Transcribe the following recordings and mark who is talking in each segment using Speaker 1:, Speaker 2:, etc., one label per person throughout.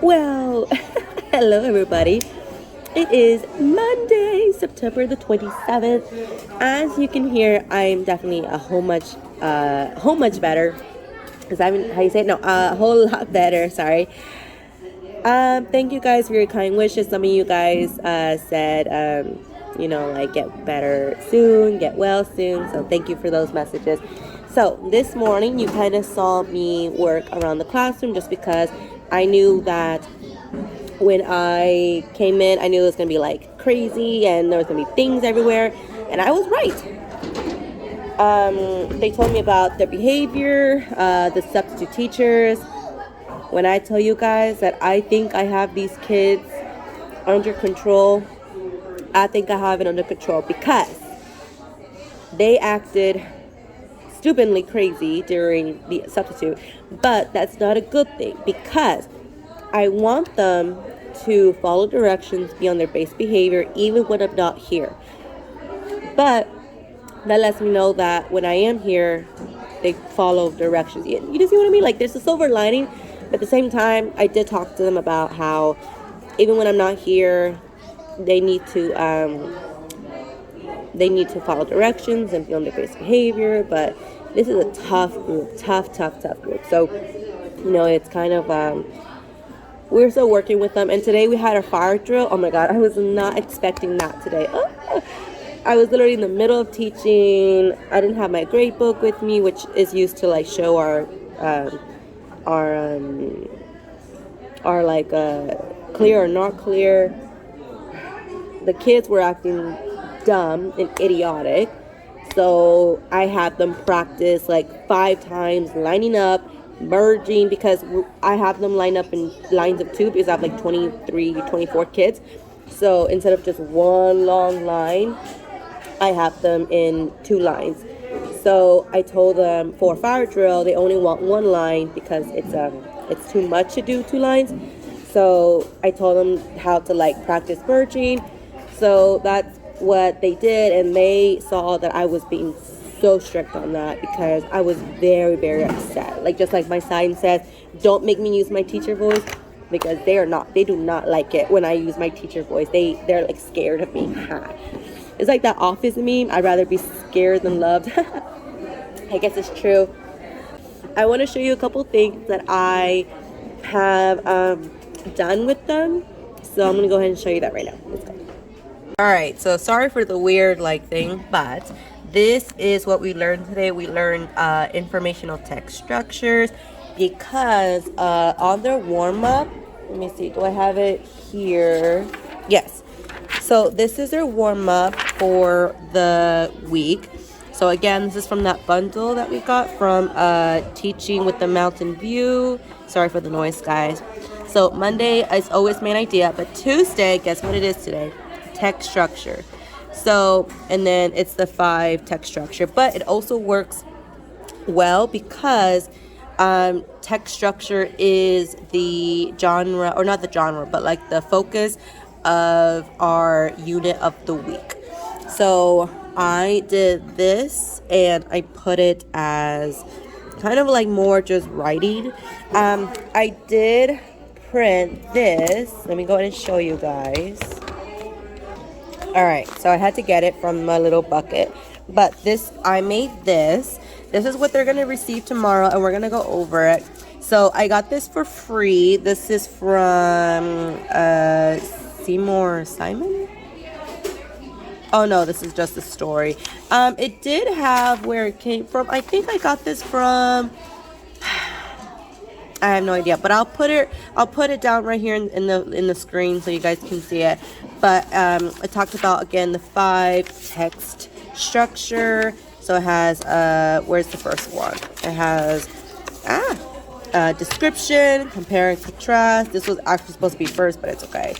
Speaker 1: Well, hello everybody. It is Monday, September the 27th. As you can hear, I'm definitely a whole much better. Because I mean, how you say it? No, a whole lot better. Sorry. Thank you guys for your kind wishes. Some of you guys said, like get better soon, get well soon. So thank you for those messages. So this morning, you kind of saw me work around the classroom just because I knew that when I came in, I knew it was going to be like crazy and there was going to be things everywhere. And I was right. They told me about their behavior, the substitute teachers. When I tell you guys that I think I have these kids under control, I think I have it under control because they acted stupidly crazy during the substitute. But that's not a good thing because I want them to follow directions, be on their base behavior, even when I'm not here. But that lets me know that when I am here, they follow directions. You just see what I mean? Like, there's a silver lining. But at the same time, I did talk to them about how even when I'm not here, they need to follow directions and be on their base behavior. But this is a tough group, tough group. So, it's kind of we're still working with them. And today we had our fire drill. Oh my God, I was not expecting that today. I was literally in the middle of teaching. I didn't have my grade book with me, which is used to like show our clear or not clear. The kids were acting dumb and idiotic. So I had them practice like 5 times lining up, merging, because I have them line up in lines of 2 because I have like 23, 24 kids. So instead of just one long line, I have them in 2 lines. So I told them for fire drill, they only want 1 line because it's too much to do 2 lines. So I told them how to like practice merging. So that's what they did, and they saw that I was being so strict on that because I was very, very upset. Like, just like my sign says, don't make me use my teacher voice, because they do not like it when I use my teacher voice. They're like scared of me. It's like that Office meme, I'd rather be scared than loved. I guess it's true. I want to show you a couple things that I have done with them. So I'm going to go ahead and show you that right now. Let's go. Alright, so sorry for the weird thing, but this is what we learned today. We learned informational text structures because on their warm-up, let me see, do I have it here? Yes. So this is their warm-up for the week. So again, this is from that bundle that we got from Teaching with the Mountain View. Sorry for the noise, guys. So Monday is always main idea, but Tuesday, guess what it is today? Text structure. So, and then it's the 5 text structure, but it also works well because text structure is the genre, or not the genre, but like the focus of our unit of the week. So I did this and I put it as kind of like more just writing. I did print this. Let me go ahead and show you guys. Alright, so I had to get it from my little bucket. But I made this. This is what they're going to receive tomorrow, and we're going to go over it. So I got this for free. This is from Seymour Simon? Oh no, this is just a story. It did have where it came from. I think I got this from... I have no idea, but I'll put it down right here in the screen so you guys can see it. But it talks about, again, the 5 text structure. So it has where's the first one? It has description, compare and contrast. This was actually supposed to be first, but it's okay.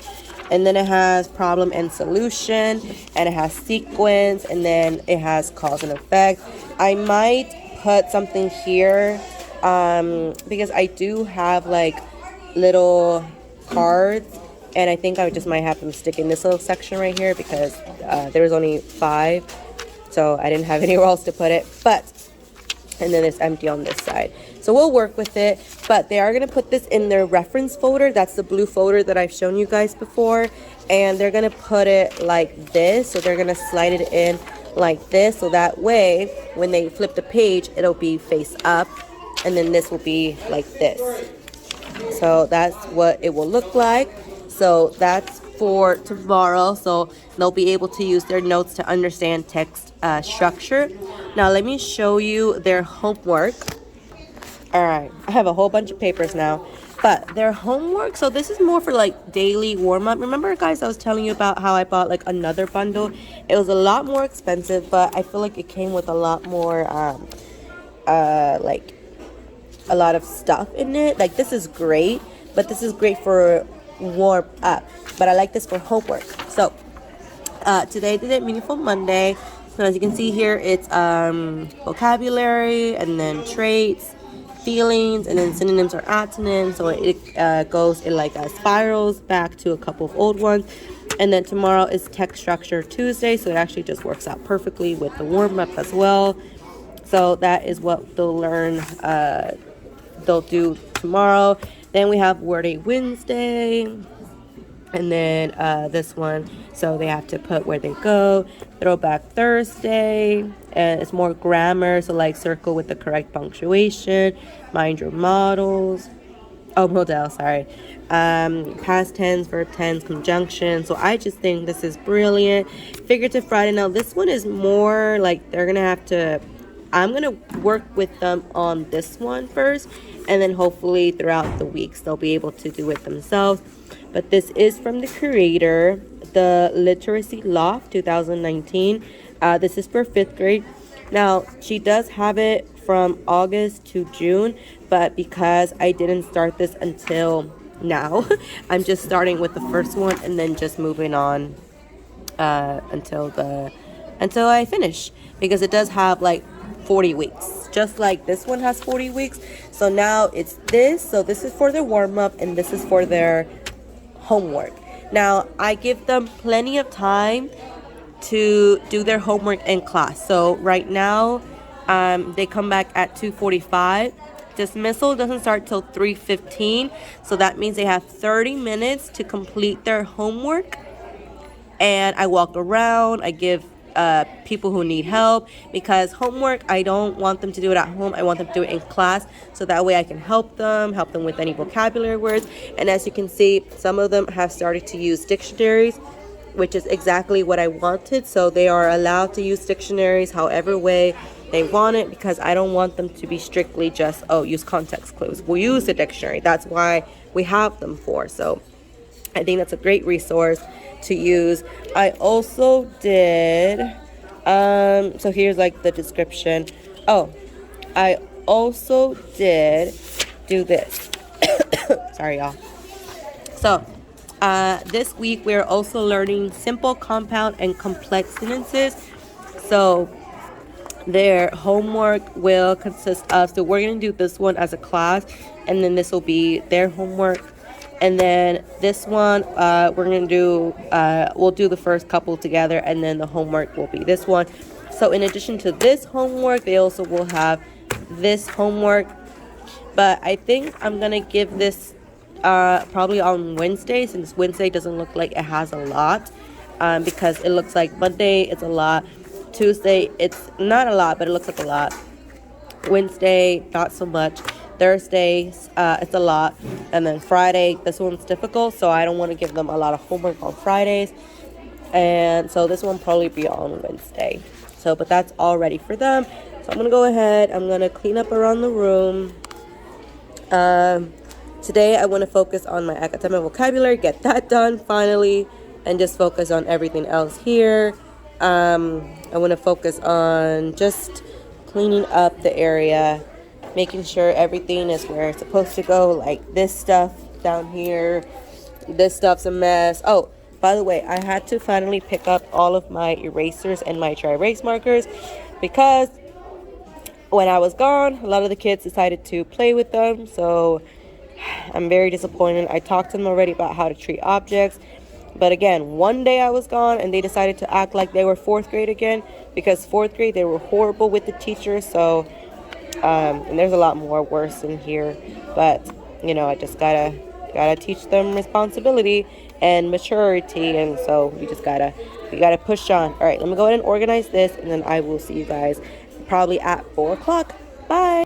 Speaker 1: And then it has problem and solution, and it has sequence, and then it has cause and effect. I might put something here because I do have like little cards, and I think I just might have them stick in this little section right here because there was only 5, so I didn't have anywhere else to put it. But and then it's empty on this side. So we'll work with it, but they are going to put this in their reference folder. That's the blue folder that I've shown you guys before. And they're going to put it like this. So they're going to slide it in like this. So that way, when they flip the page, it'll be face up. And then this will be like this. So that's what it will look like. So that's for tomorrow. So they'll be able to use their notes to understand text structure. Now let me show you their homework. All right, I have a whole bunch of papers now, but their homework, so this is more for like daily warm-up. Remember, guys, I was telling you about how I bought like another bundle. It was a lot more expensive, but I feel like it came with a lot more like a lot of stuff in it. Like, this is great, but this is great for warm up, but I like this for homework. So today they did Meaningful Monday. So as you can see here, it's vocabulary, and then traits, feelings, and then synonyms or antonyms. So it goes in like spirals back to a couple of old ones. And then tomorrow is text structure Tuesday, so it actually just works out perfectly with the warm-up as well. So that is what they'll learn, they'll do tomorrow. Then we have Word Wednesday, and then this one, so they have to put where they go. Throwback Thursday, and it's more grammar, so like circle with the correct punctuation, mind your models. Oh, model, sorry. Past tense, verb tense, conjunction. So I just think this is brilliant. Figurative Friday. Now this one is more like they're gonna have to, I'm gonna work with them on this one first, and then hopefully throughout the weeks they'll be able to do it themselves. But this is from the creator, the Literacy Loft 2019. This is for 5th grade. Now she does have it from August to June, but because I didn't start this until now, I'm just starting with the first one and then just moving on until I finish, because it does have like 40 weeks, just like this one has 40 weeks. So now it's this. So this is for their warm-up, and this is for their homework. Now I give them plenty of time to do their homework in class. So right now they come back at 2:45. Dismissal doesn't start till 3:15, so that means they have 30 minutes to complete their homework. And I walk around, I give people who need help, because homework, I don't want them to do it at home. I want them to do it in class, so that way I can help them with any vocabulary words. And as you can see, some of them have started to use dictionaries, which is exactly what I wanted. So they are allowed to use dictionaries however way they want it, because I don't want them to be strictly just, oh, use context clues. We'll use the dictionary. That's why we have them for. So I think that's a great resource to use. I also did, so here's like the description. Oh, I also did do this. Sorry, y'all. So this week we're also learning simple, compound, and complex sentences. So their homework will consist of, so we're going to do this one as a class, and then this will be their homework. And then this one, we're going to do, we'll do the first couple together, and then the homework will be this one. So in addition to this homework, they also will have this homework. But I think I'm going to give this probably on Wednesday, since Wednesday doesn't look like it has a lot, because it looks like Monday it's a lot. Tuesday it's not a lot, but it looks like a lot. Wednesday not so much. Thursday it's a lot. And then Friday, this one's difficult, so I don't want to give them a lot of homework on Fridays. And so this one probably be on Wednesday. So, but that's all ready for them. So I'm gonna go ahead, I'm gonna clean up around the room. Today I want to focus on my academic vocabulary, get that done finally, and just focus on everything else here. I want to focus on just cleaning up the area, making sure everything is where it's supposed to go, like this stuff down here. This stuff's a mess. Oh, by the way, I had to finally pick up all of my erasers and my dry erase markers, because when I was gone, a lot of the kids decided to play with them, so I'm very disappointed. I talked to them already about how to treat objects. But again, one day I was gone and they decided to act like they were 4th grade again, because 4th grade they were horrible with the teachers. So And there's a lot more worse in here, but you know, I just gotta teach them responsibility and maturity, and so we gotta push on. All right, let me go ahead and organize this, and then I will see you guys probably at 4 o'clock. Bye.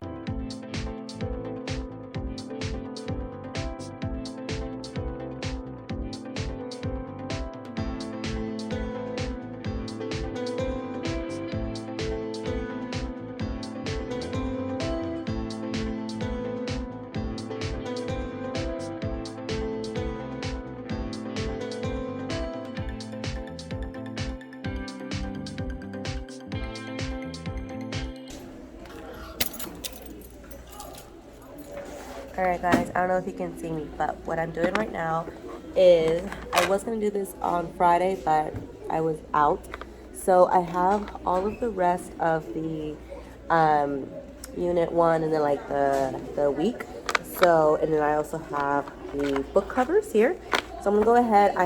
Speaker 1: Alright guys, I don't know if you can see me, but what I'm doing right now is, I was going to do this on Friday, but I was out. So I have all of the rest of the unit 1 and then like the week. So, and then I also have the book covers here. So I'm going to go ahead, I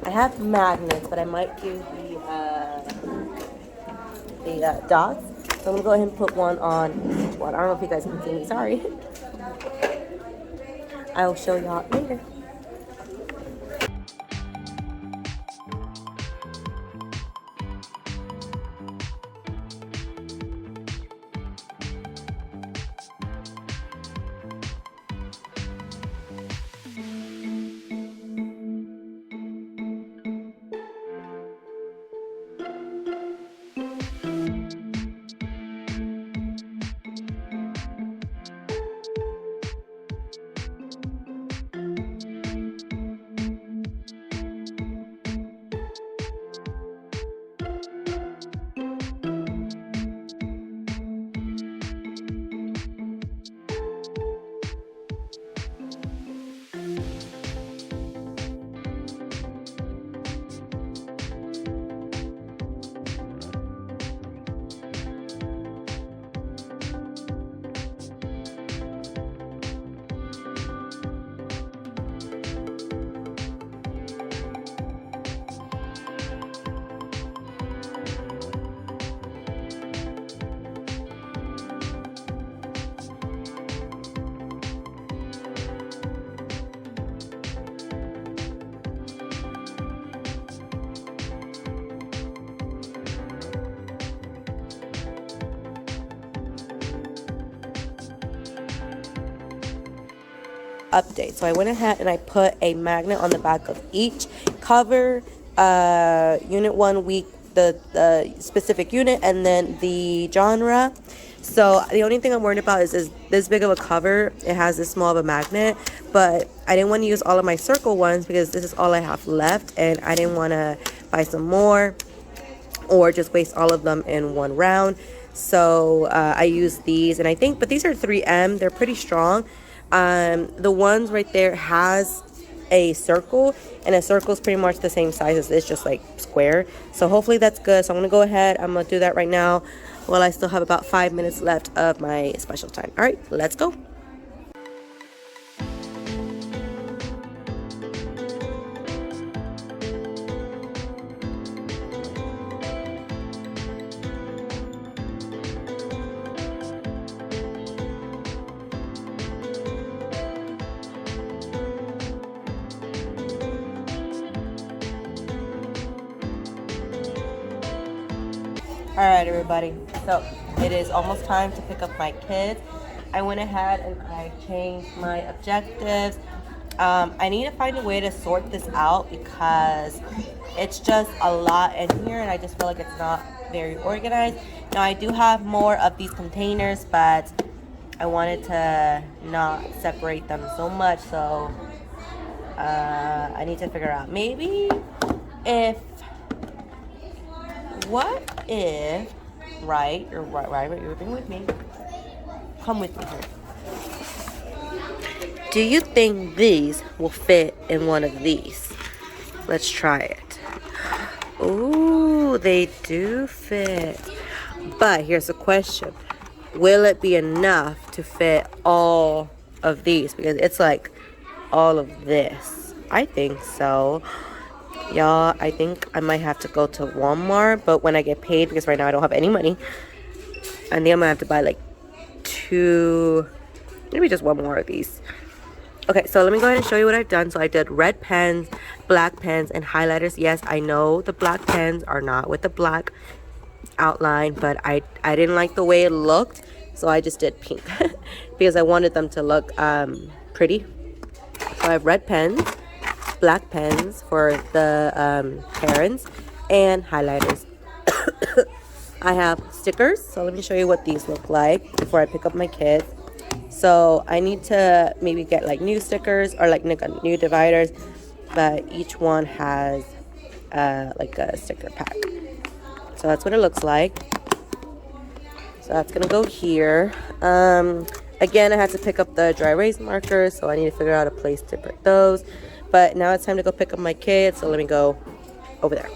Speaker 1: have magnets, but I might do the dots. So I'm going to go ahead and put one on each one. I don't know if you guys can see me, sorry. I'll show y'all later. Update. So I went ahead and I put a magnet on the back of each cover, unit 1 week, the specific unit, and then the genre. So the only thing I'm worried about is this big of a cover. It has this small of a magnet, but I didn't want to use all of my circle ones because this is all I have left, and I didn't want to buy some more or just waste all of them in one round. So I use these, and I think, but these are 3M. They're pretty strong. The ones right there has a circle, and a circle is pretty much the same size as this, just like square. So hopefully that's good. So I'm gonna go ahead, I'm gonna do that right now while I still have about 5 minutes left of my special time. All right, let's go. All right, everybody, so it is almost time to pick up my kids. I went ahead and I changed my objectives. I need to find a way to sort this out because it's just a lot in here, and I just feel like it's not very organized. Now, I do have more of these containers, but I wanted to not separate them so much, so I need to figure out maybe what if, right, you're being with me, come with me here. Do you think these will fit in one of these? Let's try it. Ooh, they do fit. But here's the question. Will it be enough to fit all of these? Because it's like all of this. I think so. Y'all, I think I might have to go to Walmart, but when I get paid, because right now I don't have any money, I think I'm gonna have to buy like two, maybe just one more of these. Okay, so let me go ahead and show you what I've done. So I did red pens, black pens, and highlighters. Yes, I know the black pens are not with the black outline, but I didn't like the way it looked, so I just did pink because I wanted them to look pretty. So I have red pens, black pens for the parents, and highlighters. I have stickers, so let me show you what these look like before I pick up my kids. So I need to maybe get like new stickers or like new dividers, but each one has like a sticker pack. So that's what it looks like. So that's gonna go here. Again, I had to pick up the dry erase markers, so I need to figure out a place to put those. But now it's time to go pick up my kids, so let me go over there.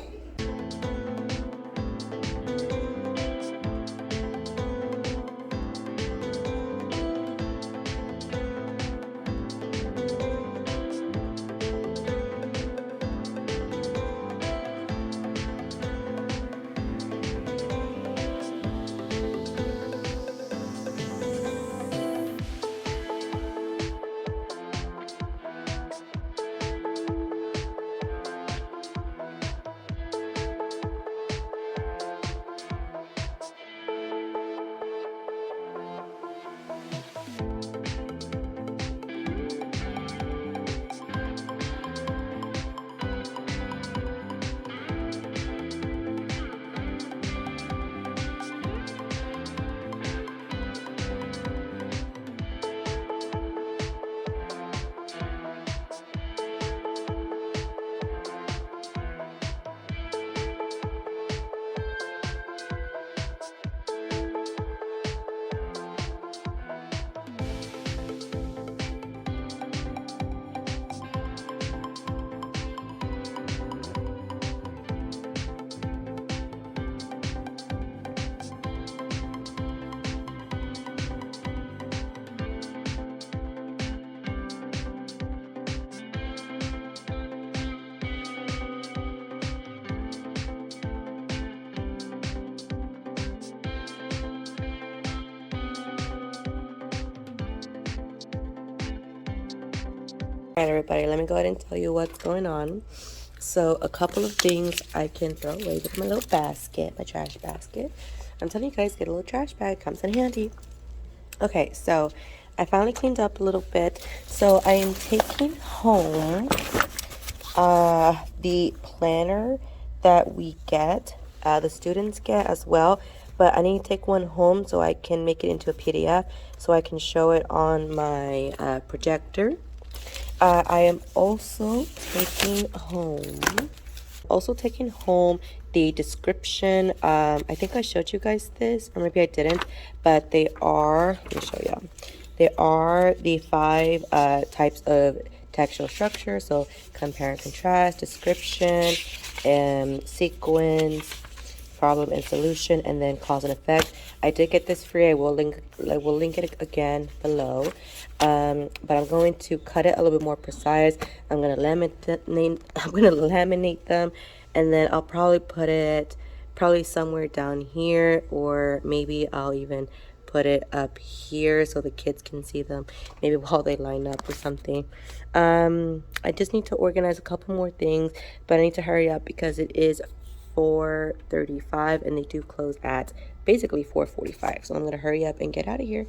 Speaker 1: Alright, everybody, let me go ahead and tell you what's going on. So a couple of things I can throw away with my little basket, my trash basket. I'm telling you guys, get a little trash bag, comes in handy. Okay, so I finally cleaned up a little bit. So I am taking home the planner that we get, the students get as well. But I need to take one home so I can make it into a PDF so I can show it on my projector. I am also taking home the description. I think I showed you guys this, or maybe I didn't, but they are, let me show you. They are the 5 types of textual structure. So compare and contrast, description, sequence, problem and solution, and then cause and effect. I did get this free. I will link it again below. But I'm going to cut it a little bit more precise. I'm gonna laminate them, and then I'll probably put it somewhere down here, or maybe I'll even put it up here so the kids can see them maybe while they line up or something. I just need to organize a couple more things, but I need to hurry up because it is 4:35 and they do close at basically 4:45. So I'm gonna hurry up and get out of here.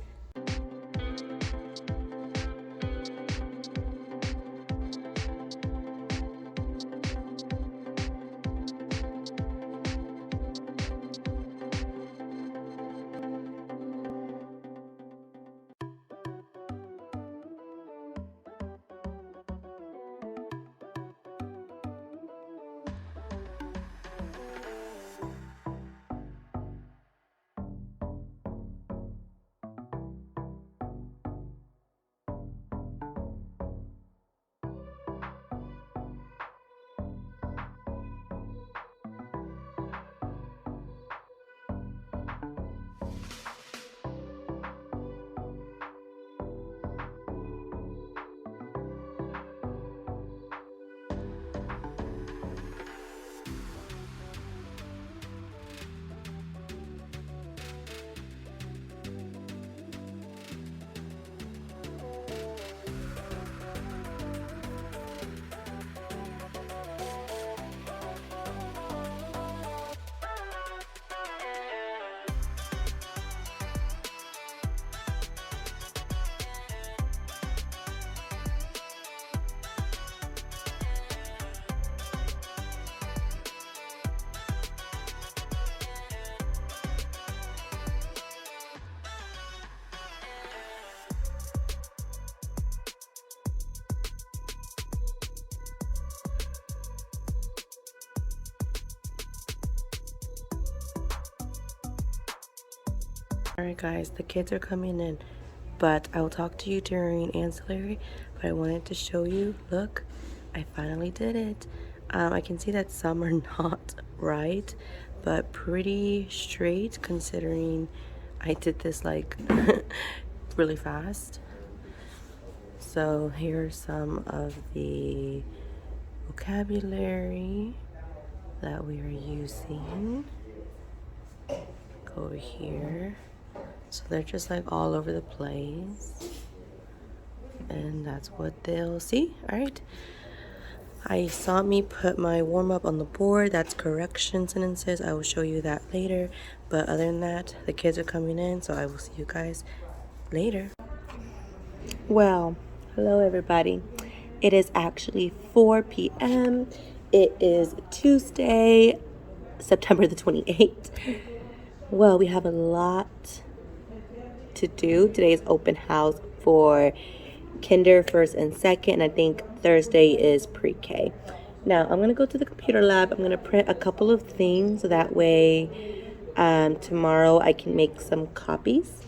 Speaker 1: Alright guys, the kids are coming in, but I will talk to you during ancillary, but I wanted to show you, look, I finally did it. I can see that some are not right, but pretty straight considering I did this like really fast. So here's some of the vocabulary that we are using. Go over here. So they're just like all over the place. And that's what they'll see. All right. I saw me put my warm up on the board. That's correction sentences. I will show you that later. But other than that, the kids are coming in. So I will see you guys later. Well, hello everybody. It is actually 4 p.m. It is Tuesday, September the 28th. Well, we have a lot to do. Today is open house for kinder, first and second, and I think Thursday is pre-K. Now, I'm going to go to the computer lab. I'm going to print a couple of things so that way tomorrow I can make some copies.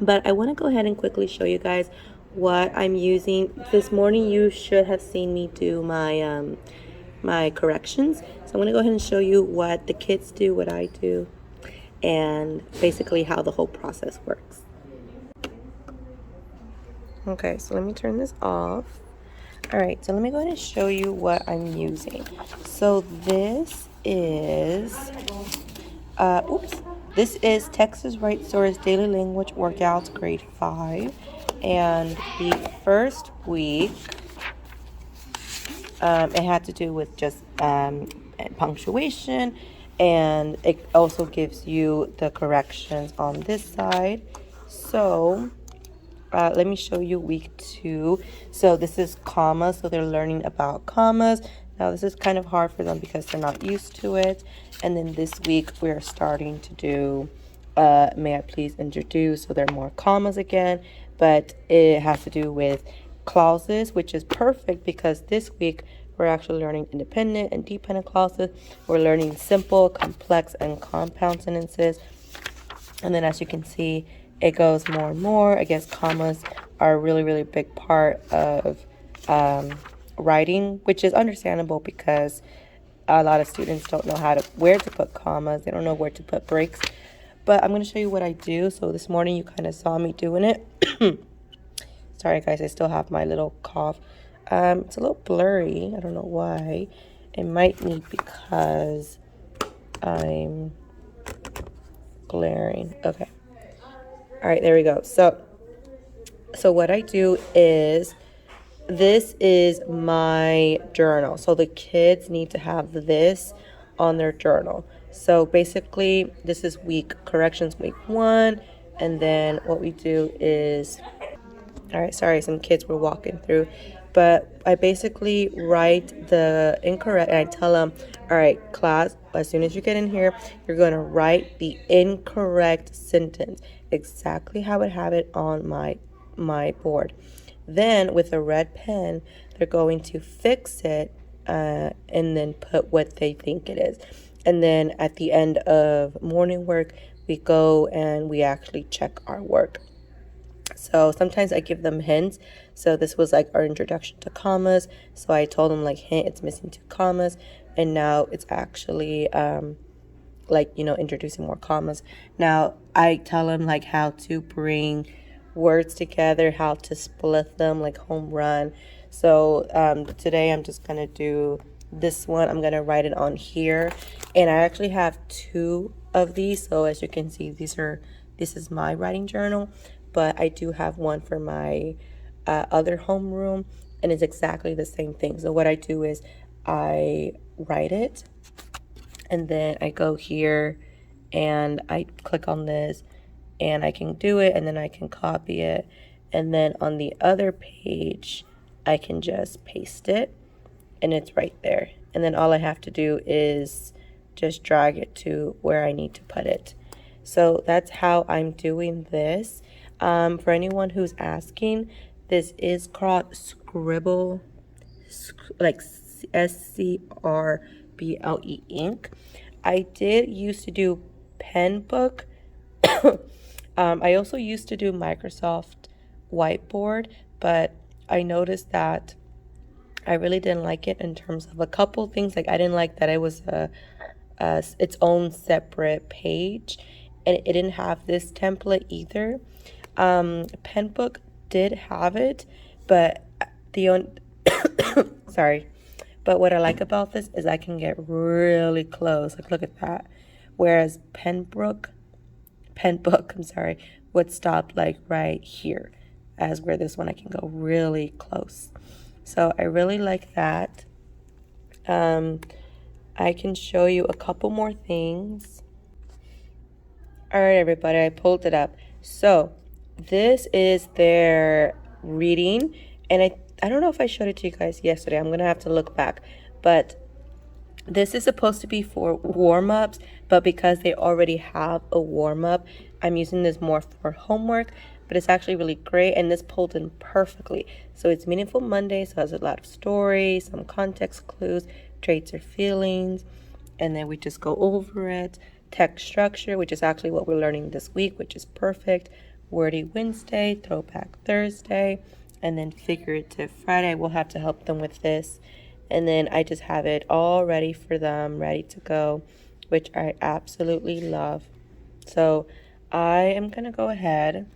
Speaker 1: But I want to go ahead and quickly show you guys what I'm using. This morning you should have seen me do my my corrections. So I'm going to go ahead and show you what the kids do, what I do, and basically how the whole process works. Okay, so let me turn this off. All right, so let me go ahead and show you what I'm using. So this is, this is Texas Right Stories Daily Language Workouts, grade 5. And the first week, it had to do with just punctuation, and it also gives you the corrections on this side. So let me show you week 2. So this is commas, so they're learning about commas. Now this is kind of hard for them because they're not used to it. And then this week we're starting to do may I please introduce, so there are more commas again, but it has to do with clauses, which is perfect because this week we're actually learning independent and dependent clauses. We're learning simple, complex, and compound sentences. And then as you can see, it goes more and more. I guess commas are a really, really big part of writing, which is understandable because a lot of students don't know where to put commas. They don't know where to put breaks. But I'm going to show you what I do. So this morning you kind of saw me doing it. Sorry, guys, I still have my little cough. It's a little blurry. I don't know why. It might be because I'm glaring. Okay. All right, there we go. So what I do is, this is my journal. So the kids need to have this on their journal. So basically, this is corrections week 1. And then what we do is, all right, sorry, some kids were walking through. But I basically write the incorrect, and I tell them, all right, class, as soon as you get in here, you're going to write the incorrect sentence, exactly how I have it on my board. Then with a red pen, they're going to fix it and then put what they think it is. And then at the end of morning work, we go and we actually check our work. So sometimes I give them hints. So this was like our introduction to commas. So I told them like, hint, it's missing 2 commas. And now it's actually introducing more commas. Now I tell them like how to bring words together, how to split them, like home run. So today I'm just going to do this one. I'm going to write it on here. And I actually have 2 of these. So as you can see, this is my writing journal. But I do have one for my other homeroom, and it's exactly the same thing. So what I do is I write it, and then I go here, and I click on this, and I can do it, and then I can copy it. And then on the other page, I can just paste it, and it's right there. And then all I have to do is just drag it to where I need to put it. So that's how I'm doing this. For anyone who's asking, this is called Scribble, like SCRBLE ink. I did used to do pen book, I also used to do Microsoft Whiteboard, but I noticed that I really didn't like it in terms of a couple things. Like I didn't like that it was its own separate page, and it didn't have this template either. Penbook did have it, but sorry. But what I like about this is I can get really close. Like look at that. Whereas Penbook, I'm sorry, would stop like right here, as where this one I can go really close. So I really like that. I can show you a couple more things. All right, everybody, I pulled it up. So this is their reading, and I don't know if I showed it to you guys yesterday. I'm gonna have to look back, but this is supposed to be for warm-ups, but because they already have a warm-up, I'm using this more for homework, but it's actually really great, and this pulled in perfectly. So it's Meaningful Monday, so it has a lot of stories, some context clues, traits or feelings, and then we just go over it. Text structure, which is actually what we're learning this week, which is perfect. Wordy Wednesday, Throwback Thursday, and then Figurative Friday. We'll have to help them with this. And then I just have it all ready for them, ready to go, which I absolutely love. So I am going to go ahead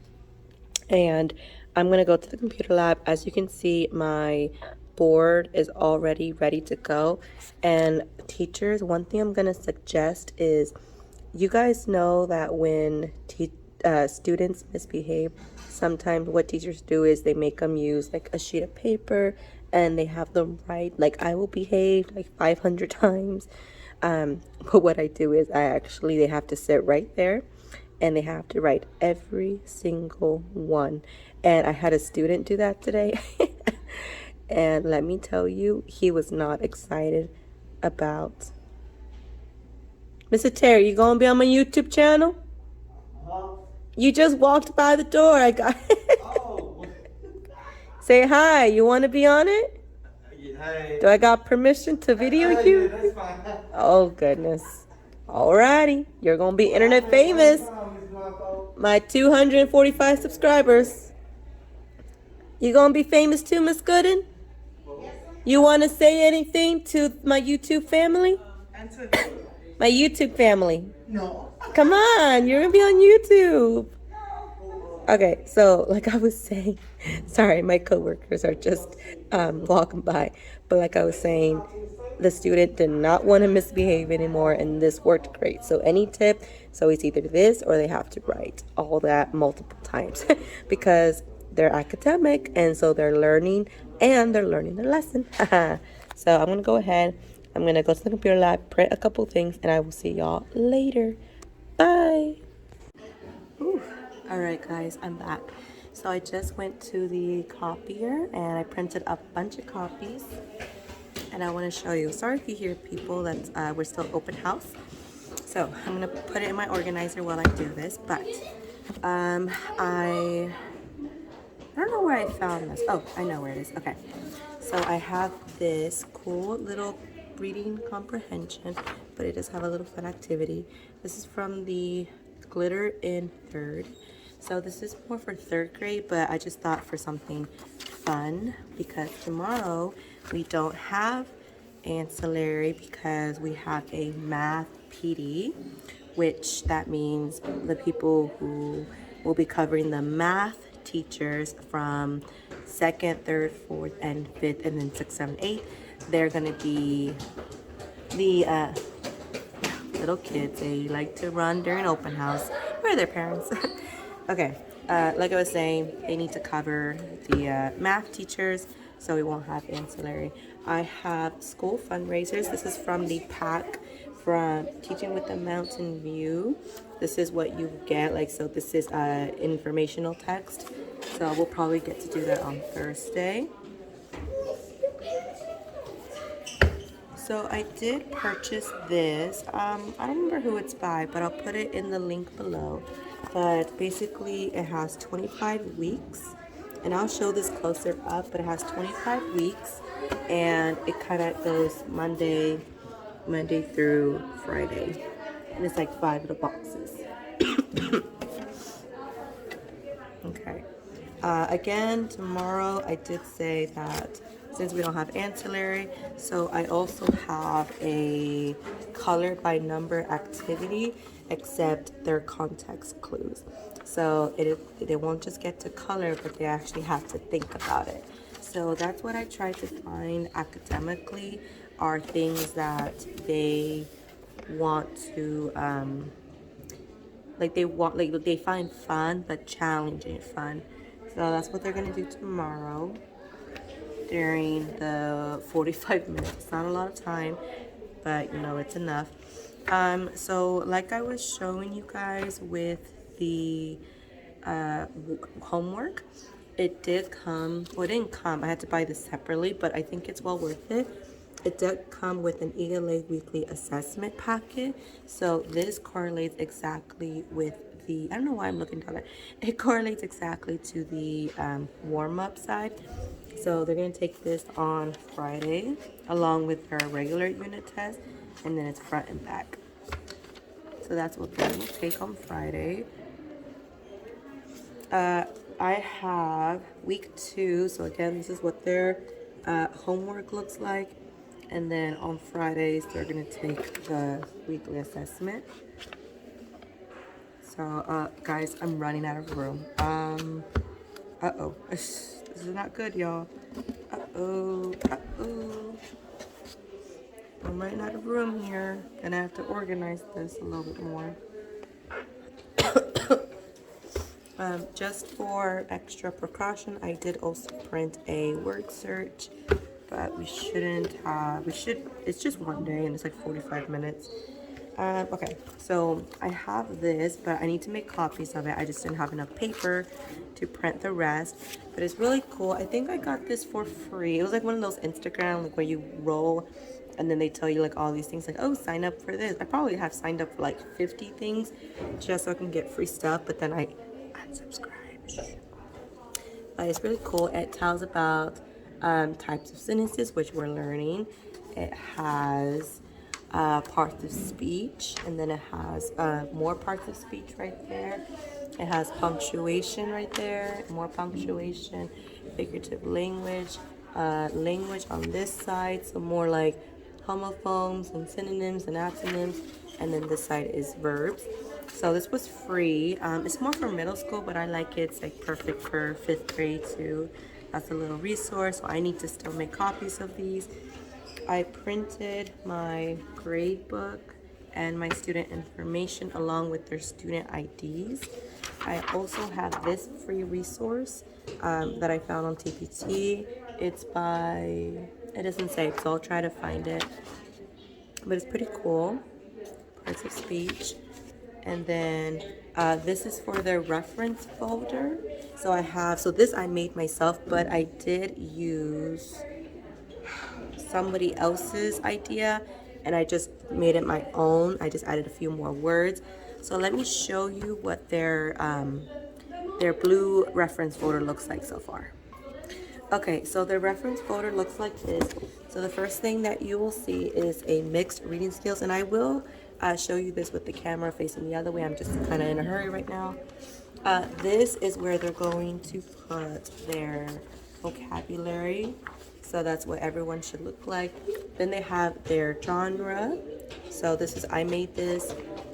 Speaker 1: and I'm going to go to the computer lab. As you can see, my board is already ready to go. And teachers, one thing I'm going to suggest is you guys know that when students misbehave, sometimes what teachers do is they make them use like a sheet of paper and they have them write like I will behave like 500 times. But what I do is they have to sit right there and they have to write every single one. And I had a student do that today. And let me tell you, he was not excited about. Mr. Terry, you gonna be on my YouTube channel? You just walked by the door. I got it. Oh. Say hi. You want to be on it? Hey. Do I got permission to video you? Yeah, that's fine. Oh, goodness. Alrighty. You're going to be internet famous. My 245 subscribers. You going to be famous too, Miss Gooden? You want to say anything to my YouTube family? My YouTube family. No. Come on, you're gonna be on YouTube. Okay, so like I was saying, sorry, my coworkers are just walking by. But like I was saying, the student did not want to misbehave anymore, and this worked great. So any tip, so it's either this or they have to write all that multiple times because they're academic, and so they're learning, and they're learning their lesson. So I'm gonna go ahead. I'm going to go to the computer lab, print a couple things, and I will see y'all later. Bye. Ooh. All right, guys, I'm back. So I just went to the copier, and I printed a bunch of copies, and I want to show you. Sorry if you hear people. We're still open house. So I'm going to put it in my organizer while I do this, but I don't know where I found this. Oh, I know where it is. Okay. So I have this cool little reading comprehension, but it does have a little fun activity. This is from the Glitter in Third. So this is more for third grade, but I just thought for something fun because tomorrow we don't have ancillary because we have a math PD, which that means the people who will be covering the math teachers from 2nd, 3rd, 4th, and 5th, and then 6th, 7th, 8th. They're gonna be the little kids. They like to run during open house. Where are their parents? Okay, like I was saying, they need to cover the math teachers, so we won't have ancillary. I have school fundraisers. This is from the pack from Teaching with the Mountain View. This is what you get. Like, so this is informational text. So we'll probably get to do that on Thursday. So I did purchase this. I don't remember who it's by, but I'll put it in the link below. But basically it has 25 weeks. And I'll show this closer up, but it has 25 weeks. And it kind of goes Monday through Friday. And it's like 5 little boxes. Okay. Again, tomorrow I did say that since we don't have ancillary, so I also have a color by number activity, except they're context clues. So they won't just get to color, but they actually have to think about it. So that's what I try to find academically are things that they want to like they find fun but challenging fun. So that's what they're gonna do tomorrow during the 45 minutes. It's not a lot of time, but you know it's enough. So like I was showing you guys with the homework, it did come. Well, it didn't come. I had to buy this separately, but I think it's well worth it. It did come with an ELA weekly assessment packet. So this correlates exactly with the, I don't know why I'm looking down there. It correlates exactly to the warm-up side. So they're going to take this on Friday along with their regular unit test, and then it's front and back. So that's what they will take on Friday. I have week 2. So again, this is what their homework looks like. And then on Fridays, they're going to take the weekly assessment. So, guys, I'm running out of room. Uh-oh. This is not good, y'all. Uh-oh. Uh-oh. I'm running out of room here. Gonna have to organize this a little bit more. Just for extra precaution, I did also print a word search, but we shouldn't have, it's just one day and it's like 45 minutes. Okay, so I have this, but I need to make copies of it. I just didn't have enough paper to print the rest, but it's really cool. I think I got this for free. It was like one of those Instagram, like where you roll and then they tell you like all these things like, oh, sign up for this. I probably have signed up for like 50 things just so I can get free stuff, but then I unsubscribe. But it's really cool. It tells about types of sentences, which we're learning. It has parts of speech, and then it has more parts of speech right there. It has punctuation right there, more punctuation, figurative language, language on this side, so more like homophones and synonyms and antonyms, and then this side is verbs. So this was free. It's more for middle school, but I like it. It's like perfect for 5th grade too. That's a little resource. So I need to still make copies of these. I printed my grade book and my student information along with their student IDs. I also have this free resource that I found on TPT. It's by, it doesn't say, so I'll try to find it. But it's pretty cool. Parts of speech. And then this is for their reference folder. So I have, so this I made myself, but I did use somebody else's idea and I just made it my own. I just added a few more words. So let me show you what their blue reference folder looks like so far. Okay, so the reference folder looks like this. So the first thing that you will see is a mixed reading skills, and I will show you this with the camera facing the other way. I'm just kind of in a hurry right now. This is where they're going to put their vocabulary. So that's what everyone should look like. Then they have their genre. So this is, I made this.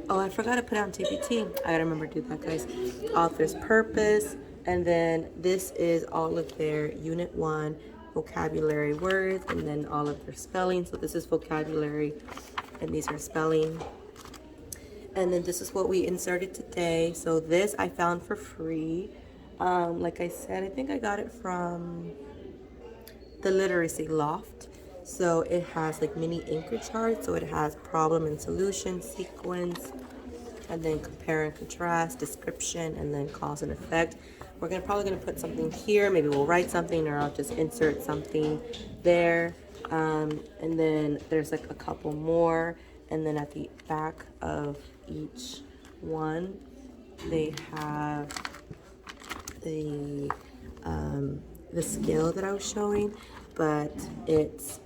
Speaker 1: Oh, I forgot to put it on TPT. I gotta remember to do that, guys. Author's purpose. And then this is all of their Unit 1 vocabulary words, and then all of their spelling. So this is vocabulary, and these are spelling. And then this is what we inserted today. So this I found for free. Like I said, I think I got it from the Literacy Loft. So it has like mini anchor charts. So it has problem and solution, sequence, and then compare and contrast, description, and then cause and effect. We're probably gonna put something here. Maybe we'll write something, or I'll just insert something there. And then there's like a couple more. And then at the back of each one, they have the skill that I was showing, but it's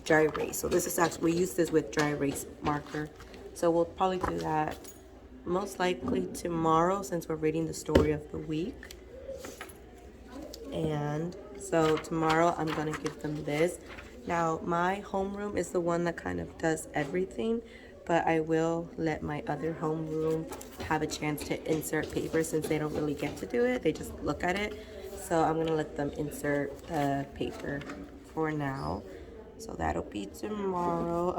Speaker 1: dry erase. So this is actually, we use this with dry erase marker. So we'll probably do that most likely tomorrow, since we're reading the story of the week. And so tomorrow I'm gonna give them this. Now my homeroom is the one that kind of does everything, but I will let my other homeroom have a chance to insert paper since they don't really get to do it. They just look at it. So I'm gonna let them insert the paper for now. So that'll be tomorrow.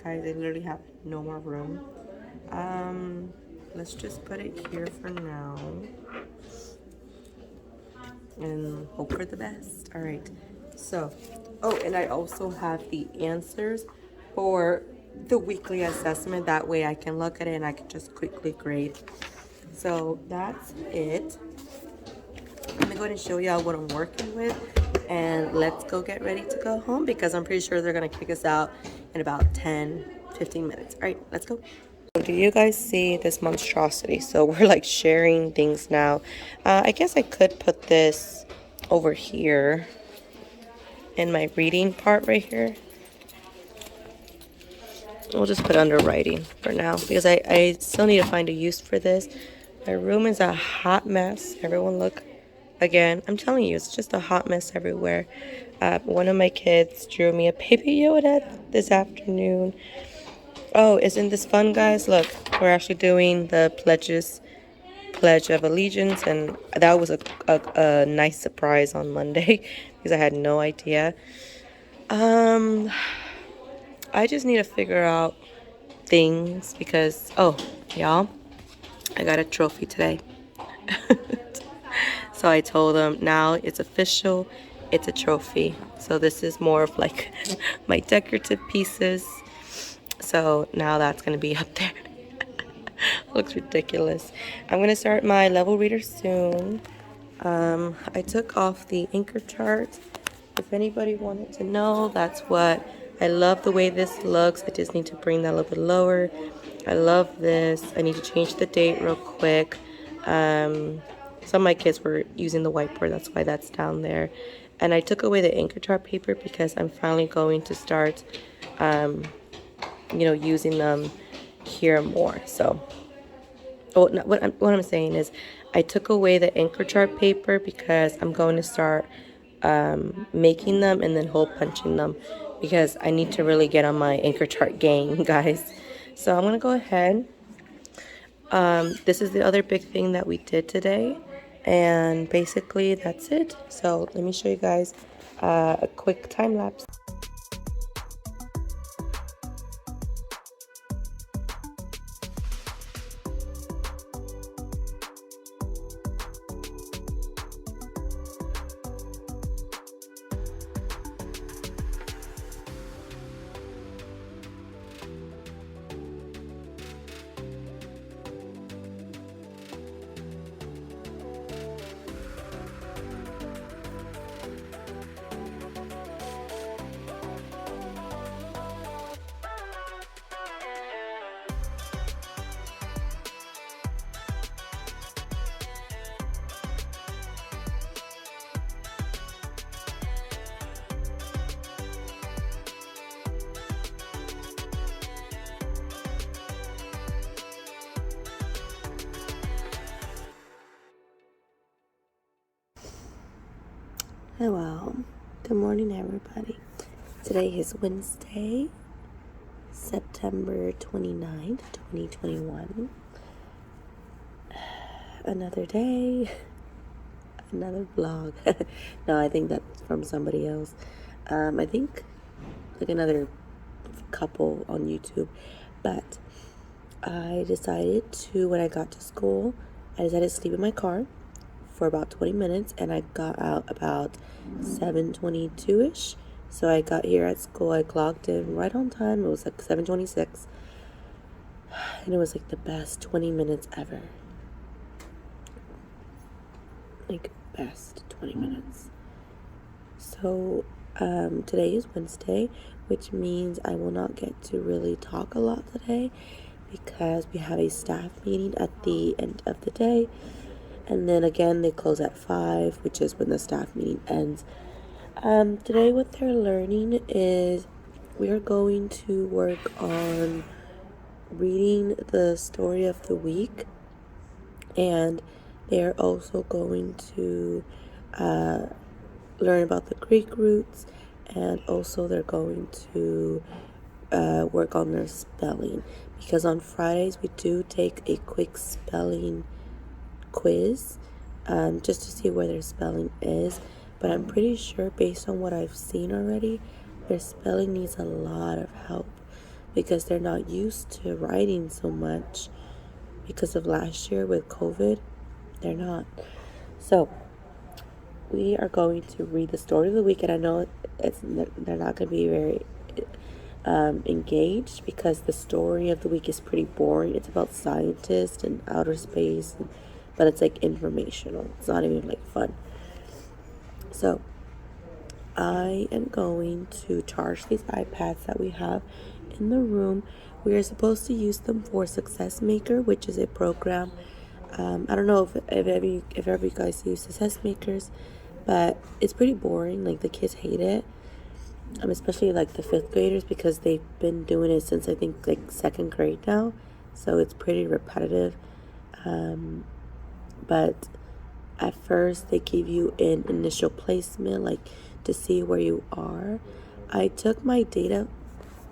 Speaker 1: Guys, I literally have no more room. Let's just put it here for now and hope for the best. All right. So, oh, and I also have the answers for the weekly assessment. That way I can look at it and I can just quickly grade. So that's it. I'm gonna go ahead and show y'all what I'm working with, and let's go get ready to go home because I'm pretty sure they're gonna kick us out in about 10-15 minutes. All right, let's go. Do you guys see this monstrosity? So we're like sharing things now. I guess I could put this over here in my reading part right here. We'll just put under writing for now because I still need to find a use for this. My room is a hot mess. Everyone look. Again, I'm telling you, it's just a hot mess everywhere. One of my kids drew me a baby Yoda this afternoon. Oh, isn't this fun, guys? Look, we're actually doing the Pledge of Allegiance, and that was a nice surprise on Monday because I had no idea. I just need to figure out things because, oh, y'all, I got a trophy today. So I told them now it's official, it's a trophy. So this is more of like my decorative pieces. So now that's going to be up there. Looks ridiculous. I'm going to start my level reader soon. I took off the anchor chart. If anybody wanted to know, that's what I love the way this looks. I just need to bring that a little bit lower. I love this. I need to change the date real quick. Some of my kids were using the whiteboard, that's why that's down there. And I took away the anchor chart paper because I'm finally going to start, using them here more. So, what I'm saying is I took away the anchor chart paper because I'm going to start making them and then hole punching them because I need to really get on my anchor chart game, guys. So I'm going to go ahead. This is the other big thing that we did today. And basically that's it. So let me show you guys a quick time lapse. Hello, good morning everybody. Today is Wednesday, September 29th, 2021. Another day, another vlog. No, I think that's from somebody else. I think like another couple on YouTube. But I decided to, when I got to school, I decided to sleep in my car for about 20 minutes, and I got out about 7:22ish. So I got here at school, I clocked in right on time. It was like 7:26, and it was like the best 20 minutes ever. Like best 20 minutes. So today is Wednesday, which means I will not get to really talk a lot today because we have a staff meeting at the end of the day. And then again, they close at 5, which is when the staff meeting ends. Today what they're learning is we're going to work on reading the story of the week, and they're also going to learn about the Greek roots, and also they're going to work on their spelling, because on Fridays we do take a quick spelling quiz, just to see where their spelling is. But I'm pretty sure, based on what I've seen already, their spelling needs a lot of help because they're not used to writing so much because of last year with COVID. They're not. So we are going to read the story of the week, and I know they're not going to be very engaged because the story of the week is pretty boring. It's about scientists and outer space, but it's like informational. It's not even like fun. So I am going to charge these iPads that we have in the room. We are supposed to use them for Success Maker, which is a program. I don't know if every guys use Success Makers, but it's pretty boring. Like, the kids hate it, especially like the 5th graders, because they've been doing it since I think like 2nd grade now. So it's pretty repetitive. But at first they give you an initial placement, like to see where you are. I took my data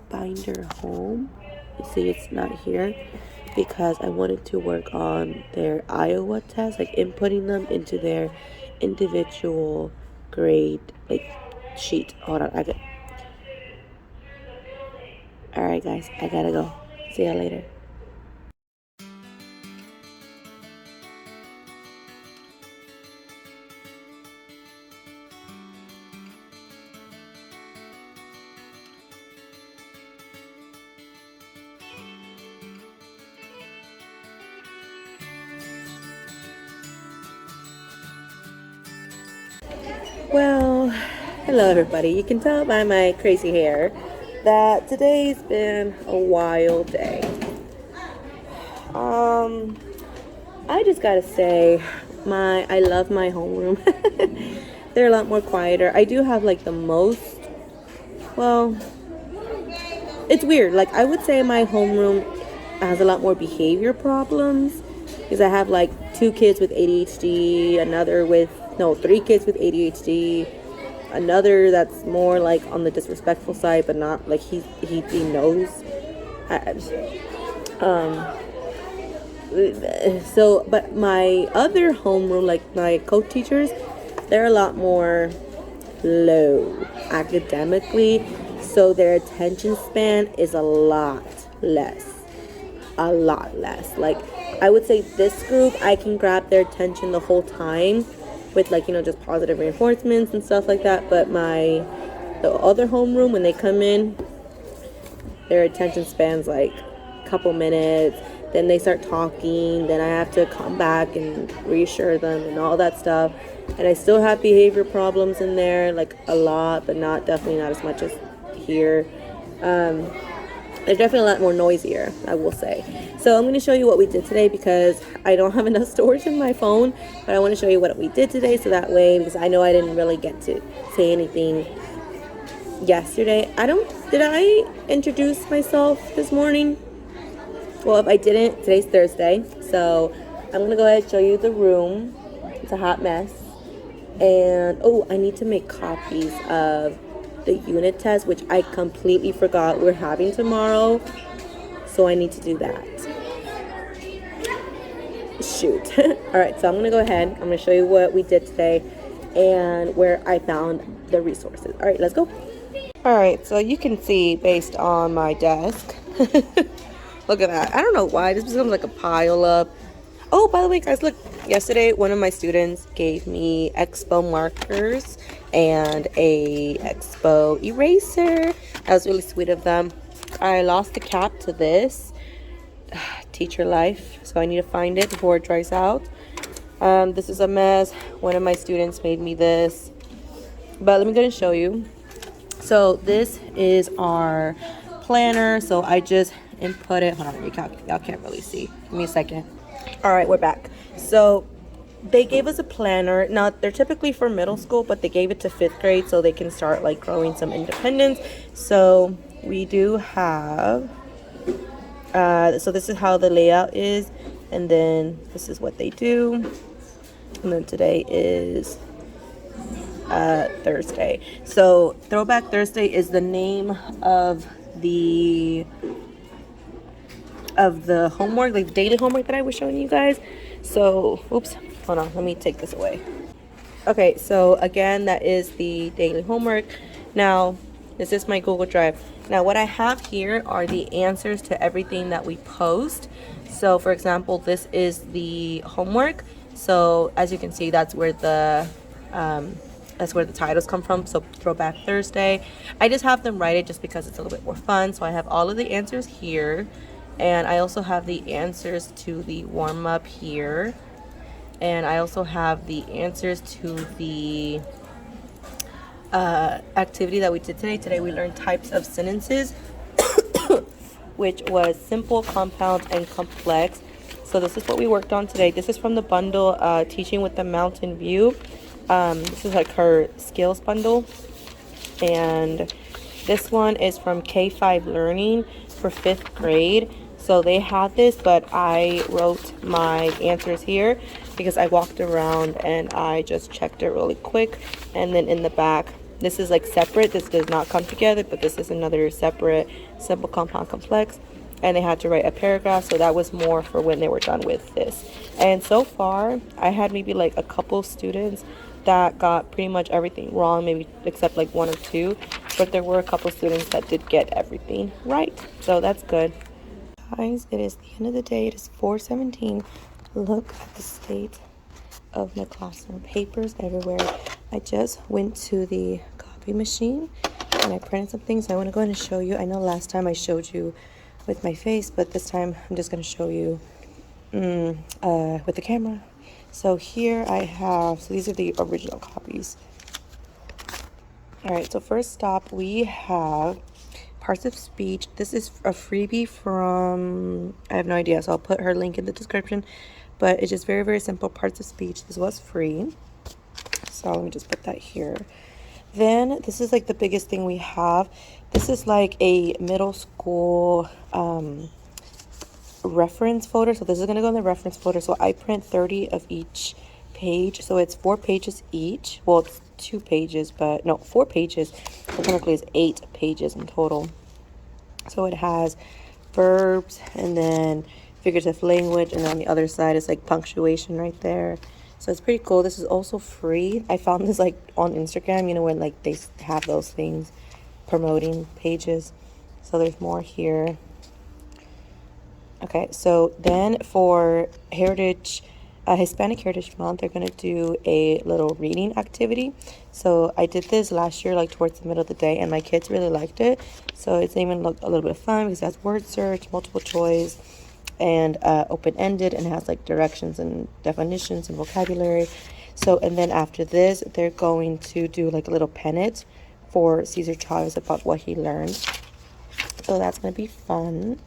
Speaker 1: binder home. You see it's not here because I wanted to work on their Iowa test, like inputting them into their individual grade like sheet. Hold on, alright guys, I gotta go. See ya later. Well, hello everybody. You can tell by my crazy hair that today's been a wild day. I just gotta say, I love my homeroom. They're a lot more quieter. I do have like the most, well, it's weird. Like, I would say my homeroom has a lot more behavior problems because I have like 2 kids with ADHD, 3 kids with ADHD, another that's more like on the disrespectful side, but not like he knows. So, but my other homeroom, like my co-teachers, they're a lot more low academically, so their attention span is a lot less. Like, I would say this group, I can grab their attention the whole time with like, just positive reinforcements and stuff like that. But the other homeroom, when they come in, their attention span's like a couple minutes, then they start talking, then I have to come back and reassure them and all that stuff. And I still have behavior problems in there, like a lot, but definitely not as much as here. They're definitely a lot more noisier, I will say. So I'm going to show you what we did today because I don't have enough storage in my phone, but I want to show you what we did today, so that way, because I know I didn't really get to say anything yesterday. Did I introduce myself this morning? Well, if I didn't, today's Thursday, so I'm going to go ahead and show you the room. It's a hot mess. And, I need to make copies of the unit test, which I completely forgot we're having tomorrow, so I need to do that. Shoot. All right, so I'm gonna go ahead. I'm gonna show you what we did today and where I found the resources. All right, let's go. All right, so you can see based on my desk. Look at that. I don't know why this becomes like a pile up. Oh, by the way, guys, look. Yesterday, one of my students gave me Expo markers and a Expo eraser. That was really sweet of them. I lost the cap to this. Teacher life. So I need to find it before it dries out. This is a mess. One of my students made me this. But let me go and show you. So this is our planner. So I just input it. Hold on, y'all can't really see. Give me a second. All right, we're back. So they gave us a planner. Now, they're typically for middle school, but they gave it to 5th grade so they can start like growing some independence. So we do have So this is how the layout is, and then this is what they do. And then today is Thursday. So Throwback Thursday is the name of the homework, like daily homework that I was showing you guys. So, oops, hold on, let me take this away. Okay, so again, that is the daily homework. Now, this is my Google Drive. Now, what I have here are the answers to everything that we post. So, for example, this is the homework. So, as you can see, that's where the titles come from. So, Throwback Thursday. I just have them write it just because it's a little bit more fun. So, I have all of the answers here, and I also have the answers to the warm up here. And I also have the answers to the activity that we did today. Today we learned types of sentences, which was simple, compound, and complex. So this is what we worked on today. This is from the bundle, Teaching with the Mountain View. This is like her skills bundle. And this one is from K5 Learning for 5th grade. So they had this, but I wrote my answers here because I walked around and I just checked it really quick. And then in the back, this is like separate. This does not come together, but this is another separate simple, compound, complex. And they had to write a paragraph, so that was more for when they were done with this. And so far, I had maybe like a couple students that got pretty much everything wrong, maybe except like 1 or 2. But there were a couple students that did get everything right, so that's good. Guys, it is the end of the day. It is 4:17. Look at the state of my classroom. Papers everywhere. I just went to the copy machine and I printed some things. I want to go ahead and show you. I know last time I showed you with my face, but this time I'm just going to show you with the camera. So here I have, so these are the original copies. All right, so first stop we have parts of speech. This is a freebie from, I have no idea, so I'll put her link in the description, but it's just very, very simple. Parts of speech. This was free, so let me just put that here. Then this is like the biggest thing we have. This is like a middle school reference folder. So this is going to go in the reference folder. So I print 30 of each page, so it's 4 pages each. Well, it's 2 pages, but no, 4 pages. So technically it's 8 pages in total. So it has verbs and then figurative language, and then on the other side is like punctuation right there. So it's pretty cool. This is also free. I found this like on Instagram, you know, when like they have those things promoting pages. So there's more here. Okay, so then for Hispanic Heritage Month, they're going to do a little reading activity. So I did this last year, like towards the middle of the day, and my kids really liked it. So it's even looked a little bit of fun because it has word search, multiple choice, and open-ended, and has like directions and definitions and vocabulary. So, and then after this, they're going to do like a little pennant for Cesar Chavez about what he learned. So that's going to be fun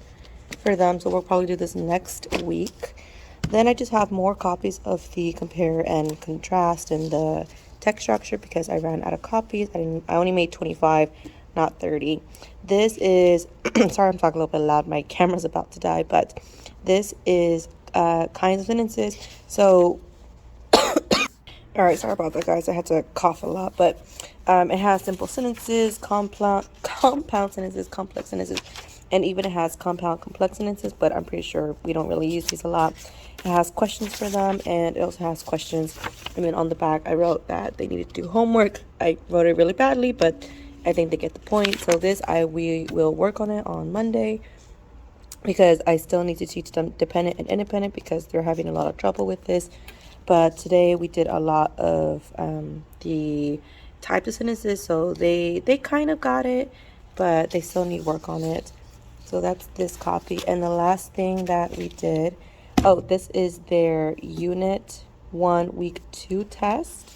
Speaker 1: for them. So we'll probably do this next week. Then I just have more copies of the compare and contrast and the text structure because I ran out of copies. I only made 25, not 30. This is, sorry, I'm talking a little bit loud. My camera's about to die, but this is kinds of sentences. So, all right, sorry about that, guys. I had to cough a lot, but it has simple sentences, compound sentences, complex sentences, and even it has compound complex sentences, but I'm pretty sure we don't really use these a lot. It has questions for them, and it also has questions. And then on the back, I wrote that they needed to do homework. I wrote it really badly, but I think they get the point. So this, we will work on it on Monday because I still need to teach them dependent and independent because they're having a lot of trouble with this. But today we did a lot of the types of sentences, so they kind of got it, but they still need work on it. So that's this copy. And the last thing that we did, oh, this is their Unit 1 Week 2 test.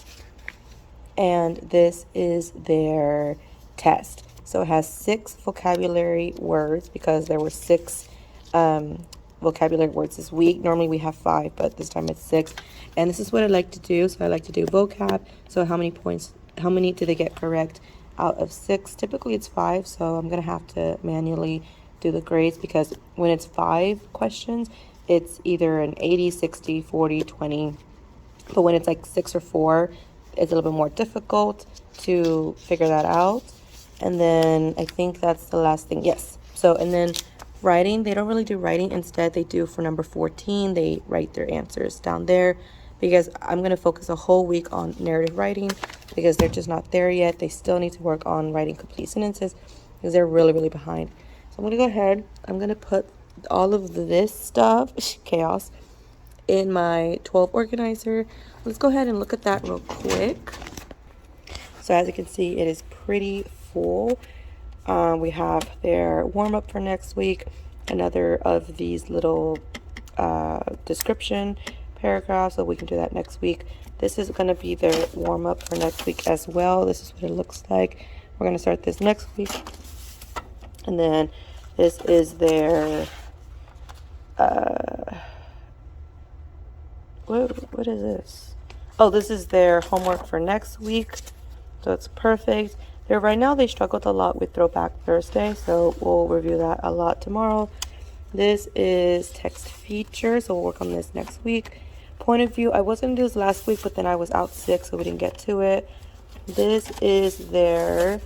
Speaker 1: And this is their test. So it has 6 vocabulary words because there were 6 vocabulary words this week. Normally we have 5, but this time it's 6. And this is what I like to do. So I like to do vocab. So how many do they get correct out of 6? Typically it's 5, so I'm going to have to manually do the grades, because when it's 5 questions, it's either an 80, 60, 40, 20. But when it's like 6 or 4, it's a little bit more difficult to figure that out. And then I think that's the last thing. Yes. So, and then writing, they don't really do writing. Instead, they do for number 14, they write their answers down there, because I'm going to focus a whole week on narrative writing because they're just not there yet. They still need to work on writing complete sentences because they're really, really behind. So I'm going to go ahead. I'm going to put all of this stuff, chaos, in my 12 organizer. Let's go ahead and look at that real quick. So as you can see, it is pretty full. We have their warm-up for next week, another of these little description paragraphs, so we can do that next week. This is going to be their warm-up for next week as well. This is what it looks like. We're going to start this next week. And then this is their what is this? Oh, this is their homework for next week. So it's perfect. Right now they struggled a lot with Throwback Thursday, so we'll review that a lot tomorrow. This is text feature, so we'll work on this next week. Point of view, I was going to do this last week, but then I was out sick, so we didn't get to it. This is their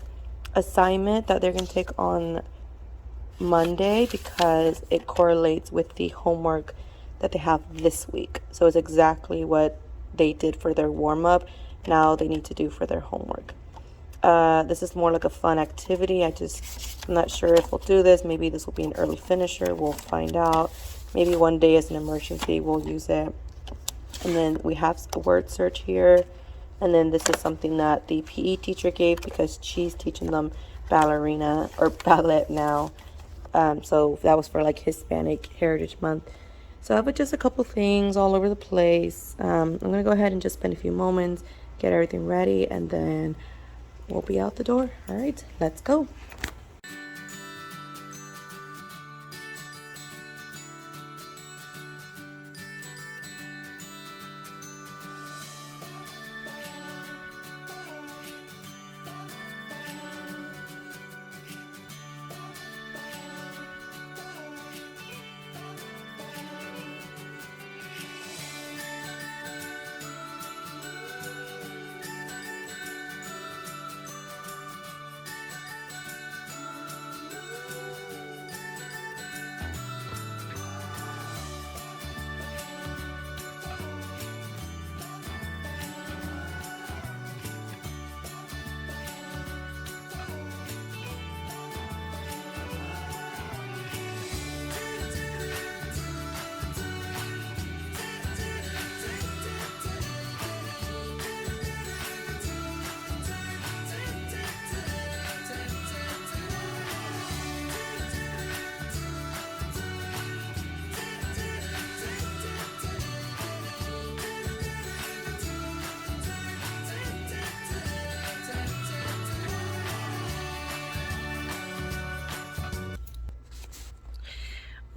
Speaker 1: assignment that they're going to take on Monday because it correlates with the homework that they have this week. So it's exactly what they did for their warm-up. Now they need to do for their homework. This is more like a fun activity. I'm not sure if we'll do this. Maybe this will be an early finisher. We'll find out. Maybe one day as an emergency we'll use it. And then we have a word search here. And then this is something that the PE teacher gave because she's teaching them ballerina or ballet now. So that was for like Hispanic Heritage Month. So I have just a couple things all over the place. I'm going to go ahead and just spend a few moments, get everything ready, and then we'll be out the door. All right, let's go.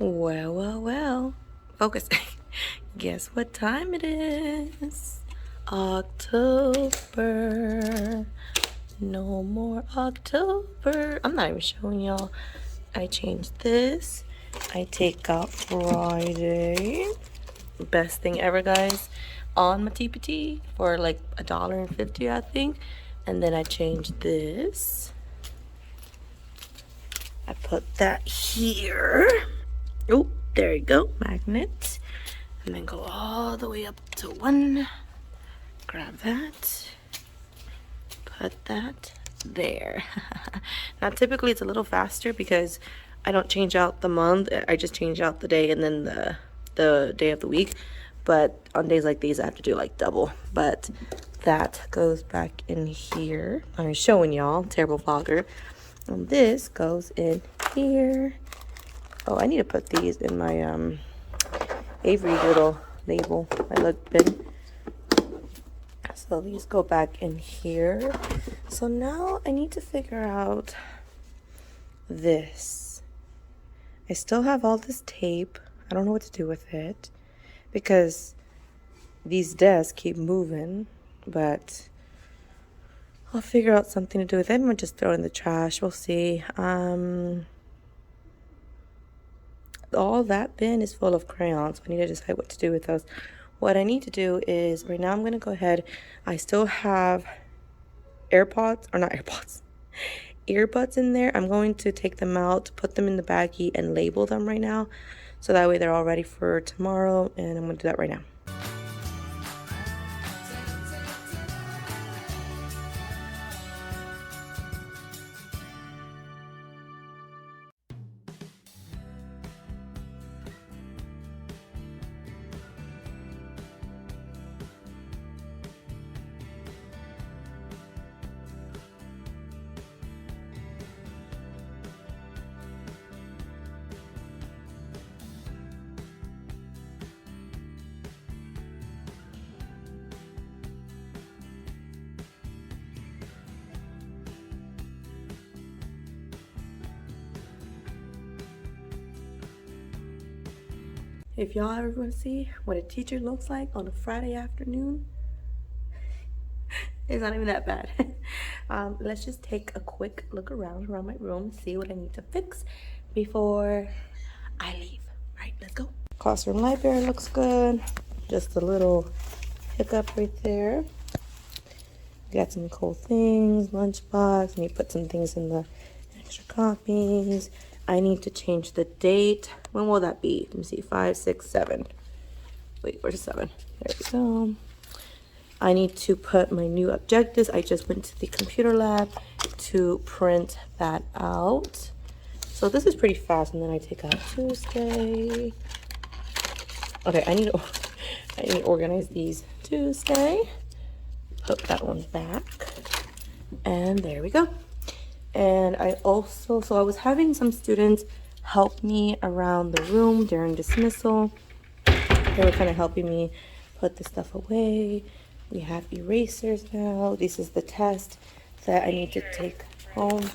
Speaker 1: Well. Focus. Guess what time it is? October. No more October. I'm not even showing y'all. I changed this. I take out Friday. Best thing ever, guys. On my TPT for like $1.50, I think. And then I changed this. I put that here. Oh, there you go, magnet. And then go all the way up to 1. Grab that. Put that there. Now, typically it's a little faster because I don't change out the month. I just change out the day and then the day of the week. But on days like these, I have to do like double. But that goes back in here. I'm showing y'all, terrible vlogger. And this goes in here. Oh, I need to put these in my Avery little label, my lug bin. So these go back in here. So now I need to figure out this. I still have all this tape. I don't know what to do with it because these desks keep moving, but I'll figure out something to do with it. I'm gonna just throw it in the trash. We'll see. all that bin is full of crayons. I need to decide what to do with those. What I need to do is, right now I'm going to go ahead. I still have AirPods, or not AirPods, earbuds in there. I'm going to take them out, put them in the baggie, and label them right now. So that way they're all ready for tomorrow, and I'm going to do that right now. If y'all ever want to see what a teacher looks like on a Friday afternoon, it's not even that bad. Let's just take a quick look around my room, see what I need to fix before I leave. All right, let's go. Classroom library looks good. Just a little hiccup right there. Got some cool things, lunchbox. I need to put some things in the extra copies. I need to change the date. When will that be? Let me see, 5, 6, 7. Wait, where's 7? There we go. I need to put my new objectives. I just went to the computer lab to print that out. So this is pretty fast, and then I take out Tuesday. Okay, I need to organize these. Tuesday. Put that one back. And there we go. And I also, so I was having some students help me around the room during dismissal. They were kind of helping me put the stuff away. We have erasers now. This is the test that I need to take home.